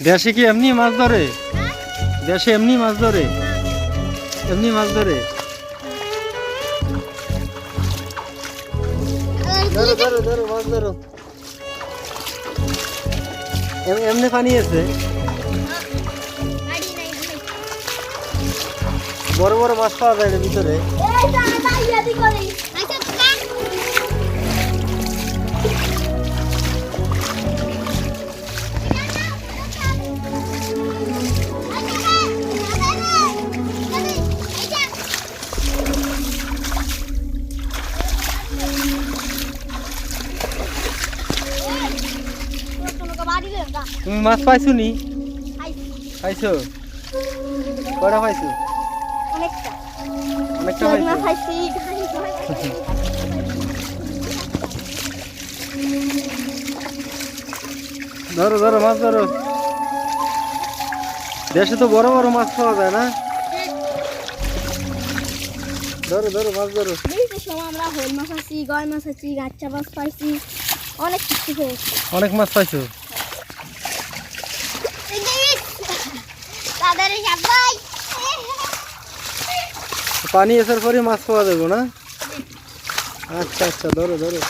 দেশে কি এমনি মাছ ধরে? দেশে এমনি মাছ ধরে? এমনি মাছ ধরে? ধরো ধরো ধরো মাছ ধরো। এমনি পানি আছে, বড় বড় মাছ পাওয়া যায় এর ভিতরে। তুমি মাছ পাইছো নি? পাইছো? কয়টা পাইছো? অনেকটা পাইছো। ধরো ধরো মাছ ধরো। দেশে তো বড় বড় মাছ পাওয়া যায় না? ধরো ধরো মাছ ধরো। আমরা হল মাছ আছি, গয় মাছ আছি, গাচ্চা মাছ পাইছি, অনেক কিছু পেয়েছি। অনেক মাছ পাইছো? পানি আসার পরে মাছ পাওয়া যাবে না? আচ্ছা আচ্ছা, ধরো ধরো।